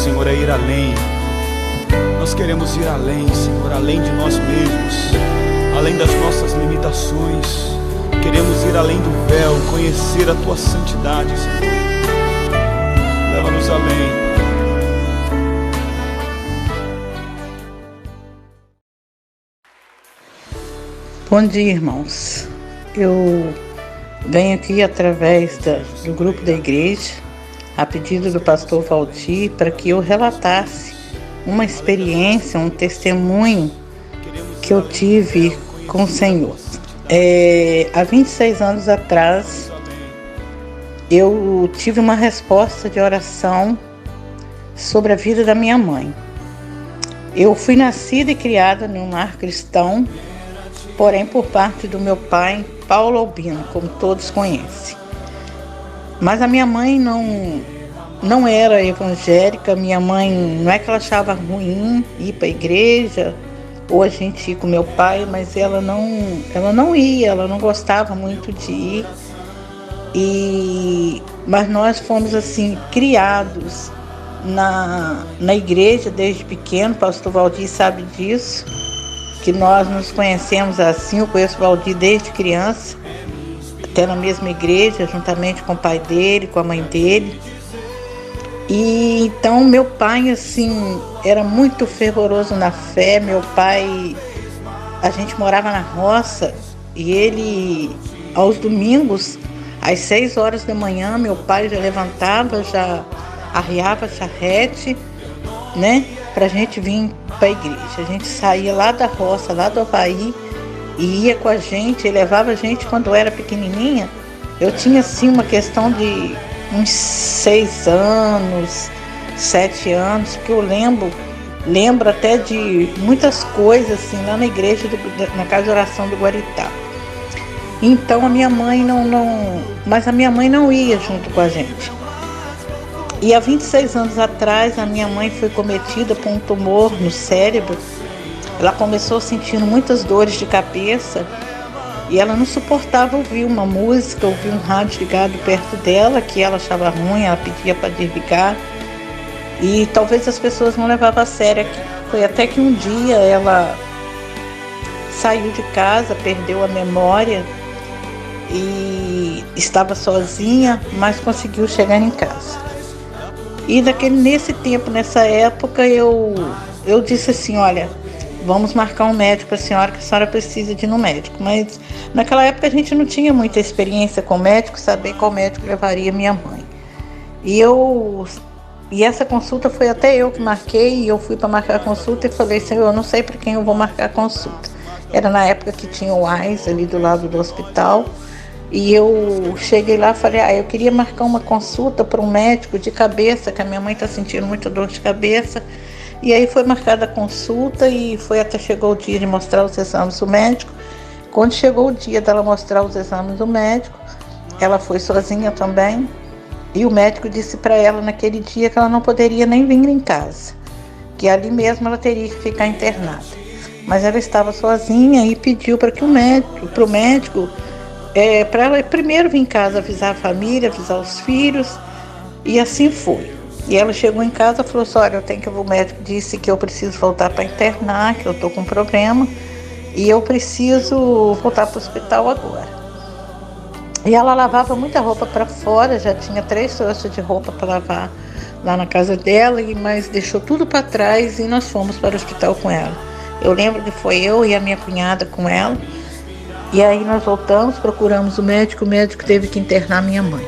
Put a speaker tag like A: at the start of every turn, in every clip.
A: Senhor, é ir além. Nós queremos ir além, Senhor, além de nós mesmos, além das nossas limitações. Queremos ir além do véu, conhecer a Tua santidade, Senhor. Leva-nos além.
B: Bom dia, irmãos. Eu venho aqui através do grupo da igreja, a pedido do pastor Valdir, para que eu relatasse uma experiência, um testemunho que eu tive com o Senhor. Há 26 anos atrás, eu tive uma resposta de oração sobre a vida da minha mãe. Eu fui nascida e criada num lar cristão, porém por parte do meu pai, Paulo Albino, como todos conhecem. Mas a minha mãe não era evangélica. Minha mãe, não é que ela achava ruim ir para a igreja ou a gente ir com meu pai, mas ela não ia, ela não gostava muito de ir. Mas nós fomos assim, criados na igreja desde pequeno. O pastor Valdir sabe disso, que nós nos conhecemos assim. Eu conheço o Valdir desde criança, até na mesma igreja, juntamente com o pai dele, com a mãe dele. E então meu pai assim era muito fervoroso na fé. Meu pai, a gente morava na roça e ele, aos domingos, às 6 horas da manhã, meu pai já levantava, já arriava a charrete, né, pra gente vir para a igreja. A gente saía lá da roça, lá do Havaí, e ia com a gente. Ele levava a gente quando eu era pequenininha. Eu tinha assim uma questão de uns 6 anos, 7 anos, porque eu lembro até de muitas coisas assim lá na igreja, na casa de oração do Guaritá. Então a minha mãe mas a minha mãe não ia junto com a gente. E há 26 anos atrás, a minha mãe foi cometida por um tumor no cérebro. Ela começou sentindo muitas dores de cabeça e ela não suportava ouvir uma música, ouvir um rádio ligado perto dela, que ela achava ruim, ela pedia para desligar. E talvez as pessoas não levavam a sério. Foi até que um dia ela saiu de casa, perdeu a memória e estava sozinha, mas conseguiu chegar em casa. E nesse tempo, nessa época, eu disse assim: olha, vamos marcar um médico para a senhora, que a senhora precisa de ir no médico. Mas naquela época a gente não tinha muita experiência com médico, saber qual médico levaria minha mãe. E essa consulta foi até eu que marquei, e eu fui para marcar a consulta e falei: Senhor, eu não sei para quem eu vou marcar a consulta. Era na época que tinha o AIS ali do lado do hospital. E eu cheguei lá e falei: eu queria marcar uma consulta para um médico de cabeça, que a minha mãe está sentindo muita dor de cabeça. E aí foi marcada a consulta e até chegou o dia de mostrar os exames do médico. Quando chegou o dia dela mostrar os exames do médico, ela foi sozinha também. E o médico disse para ela naquele dia que ela não poderia nem vir em casa, que ali mesmo ela teria que ficar internada. Mas ela estava sozinha e pediu para o médico, para ela primeiro vir em casa avisar a família, avisar os filhos, e assim foi. E ela chegou em casa e falou assim: olha, o médico disse que eu preciso voltar para internar, que eu estou com um problema e eu preciso voltar para o hospital agora. E ela lavava muita roupa para fora, já tinha 3 trouxas de roupa para lavar lá na casa dela, mas deixou tudo para trás e nós fomos para o hospital com ela. Eu lembro que foi eu e a minha cunhada com ela. E aí nós voltamos, procuramos o médico teve que internar minha mãe.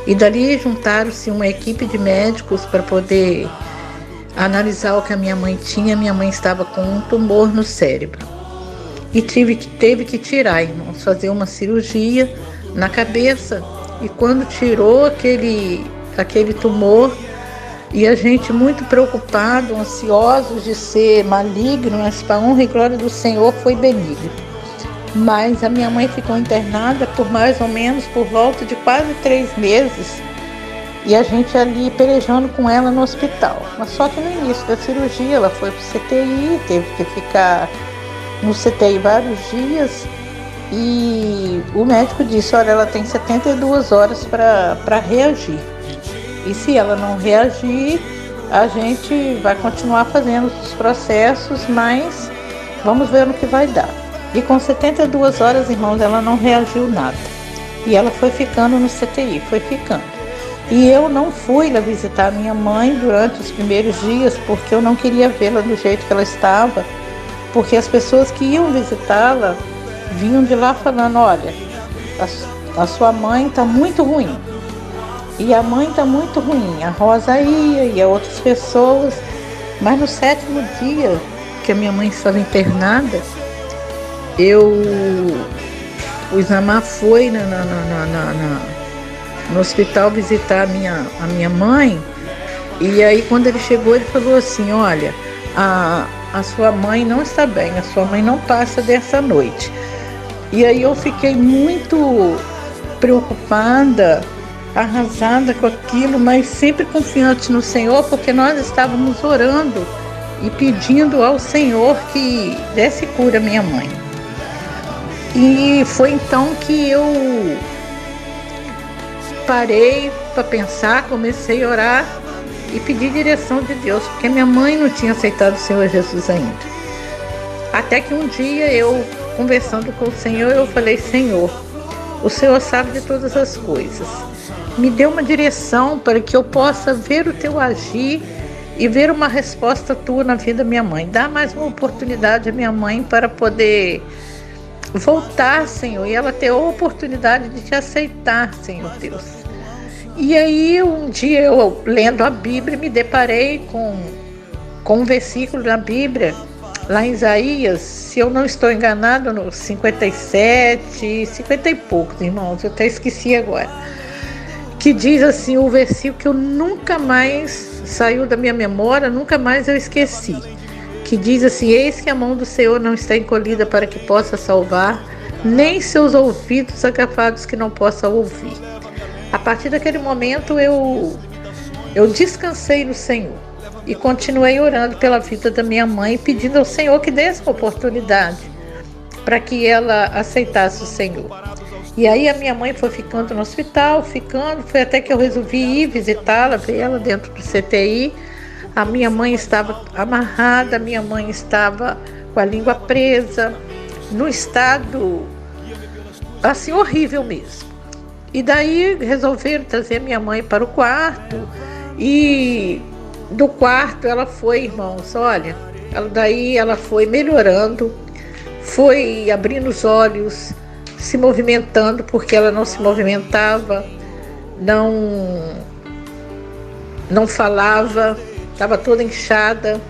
B: E dali juntaram-se uma equipe de médicos para poder analisar o que a minha mãe tinha. Minha mãe estava com um tumor no cérebro. E teve que tirar, irmãos, fazer uma cirurgia na cabeça. E quando tirou aquele tumor, e a gente muito preocupado, ansiosos de ser maligno, mas para a honra e glória do Senhor foi benigno. Mas a minha mãe ficou internada por mais ou menos por volta de quase 3 meses. E a gente ali pelejando com ela no hospital. Mas só que no início da cirurgia ela foi para o CTI, teve que ficar no CTI vários dias. E o médico disse: olha, ela tem 72 horas para reagir. E se ela não reagir, a gente vai continuar fazendo os processos, mas vamos ver no que vai dar. E com 72 horas, irmãos, ela não reagiu nada. E ela foi ficando no CTI, foi ficando. E eu não fui lá visitar a minha mãe durante os primeiros dias, porque eu não queria vê-la do jeito que ela estava, porque as pessoas que iam visitá-la vinham de lá falando, olha, a sua mãe está muito ruim. E a mãe está muito ruim. A Rosa ia e outras pessoas. Mas no 7º dia que a minha mãe estava internada, o Isamar foi no hospital visitar a minha mãe. E aí quando ele chegou, ele falou assim, olha, a sua mãe não está bem, a sua mãe não passa dessa noite. E aí eu fiquei muito preocupada, arrasada com aquilo, mas sempre confiante no Senhor, porque nós estávamos orando e pedindo ao Senhor que desse cura à minha mãe. E foi então que eu parei para pensar, comecei a orar e pedir direção de Deus, porque minha mãe não tinha aceitado o Senhor Jesus ainda. Até que um dia eu, conversando com o Senhor, eu falei, Senhor, o Senhor sabe de todas as coisas. Me dê uma direção para que eu possa ver o teu agir e ver uma resposta tua na vida da minha mãe. Dá mais uma oportunidade à minha mãe para poder voltar, Senhor, e ela ter a oportunidade de te aceitar, Senhor Deus. E aí um dia eu, lendo a Bíblia, me deparei com um versículo da Bíblia, lá em Isaías, se eu não estou enganado, no 57, 50 e poucos, irmãos, eu até esqueci agora, que diz assim, o versículo que eu nunca mais saiu da minha memória, nunca mais eu esqueci, que diz assim, eis que a mão do Senhor não está encolhida para que possa salvar, nem seus ouvidos agafados que não possa ouvir. A partir daquele momento eu descansei no Senhor e continuei orando pela vida da minha mãe, pedindo ao Senhor que desse uma oportunidade para que ela aceitasse o Senhor. E aí a minha mãe foi ficando no hospital, foi até que eu resolvi ir visitá-la, ver ela dentro do CTI. A minha mãe estava amarrada, a minha mãe estava com a língua presa, num estado assim horrível mesmo. E daí resolveram trazer minha mãe para o quarto e do quarto ela foi, irmãos, olha, ela foi melhorando, foi abrindo os olhos, se movimentando, porque ela não se movimentava, não falava, estava toda inchada.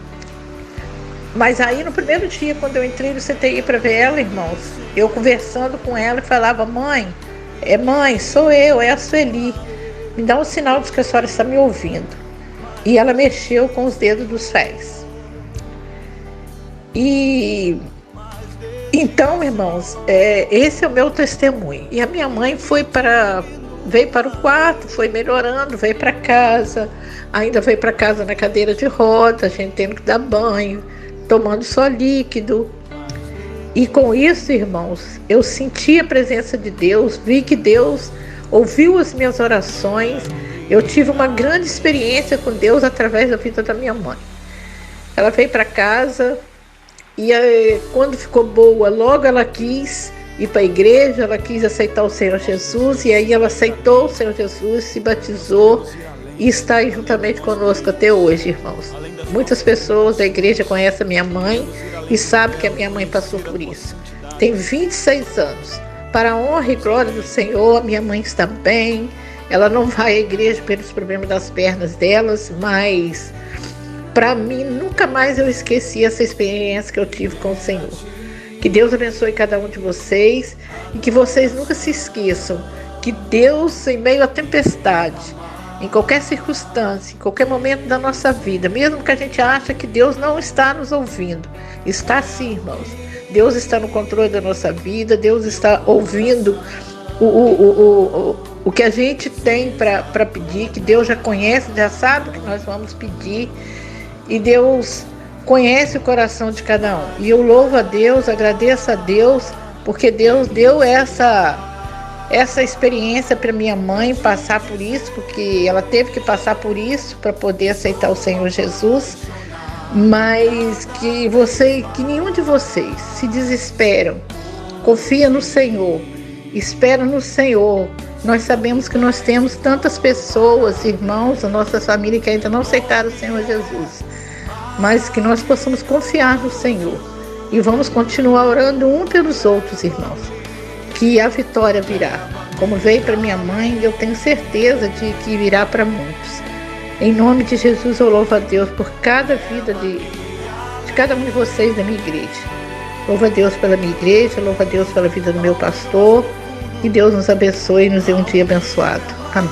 B: Mas aí no primeiro dia, quando eu entrei no CTI para ver ela, irmãos, eu conversando com ela e falava, mãe, sou eu, é a Sueli, me dá um sinal de que a senhora está me ouvindo. E ela mexeu com os dedos dos pés. E então, irmãos, esse é o meu testemunho. E a minha mãe veio para o quarto, foi melhorando, veio para casa, ainda veio para casa na cadeira de roda, a gente tendo que dar banho, tomando só líquido. E com isso, irmãos, eu senti a presença de Deus, vi que Deus ouviu as minhas orações. Eu tive uma grande experiência com Deus através da vida da minha mãe. Ela veio para casa e quando ficou boa, logo ela quis ir para a igreja, ela quis aceitar o Senhor Jesus, e aí ela aceitou o Senhor Jesus, se batizou e está aí juntamente conosco até hoje, irmãos. Muitas pessoas da igreja conhecem a minha mãe e sabem que a minha mãe passou por isso. Tem 26 anos. Para a honra e glória do Senhor, a minha mãe está bem. Ela não vai à igreja pelos problemas das pernas delas, mas para mim nunca mais eu esqueci essa experiência que eu tive com o Senhor. Que Deus abençoe cada um de vocês e que vocês nunca se esqueçam que Deus, em meio à tempestade, em qualquer circunstância, em qualquer momento da nossa vida, mesmo que a gente ache que Deus não está nos ouvindo, está sim, irmãos. Deus está no controle da nossa vida, Deus está ouvindo o que a gente tem para pedir, que Deus já conhece, já sabe o que nós vamos pedir, e Deus conhece o coração de cada um. E eu louvo a Deus, agradeço a Deus, porque Deus deu essa essa experiência para minha mãe passar por isso, porque ela teve que passar por isso para poder aceitar o Senhor Jesus, mas que nenhum de vocês se desesperam, confia no Senhor, espera no Senhor. Nós sabemos que nós temos tantas pessoas, irmãos da nossa família que ainda não aceitaram o Senhor Jesus, mas que nós possamos confiar no Senhor e vamos continuar orando um pelos outros, irmãos, que a vitória virá. Como veio para minha mãe, eu tenho certeza de que virá para muitos. Em nome de Jesus, eu louvo a Deus por cada vida de cada um de vocês da minha igreja. Louvo a Deus pela minha igreja, louvo a Deus pela vida do meu pastor. Que Deus nos abençoe e nos dê um dia abençoado. Amém.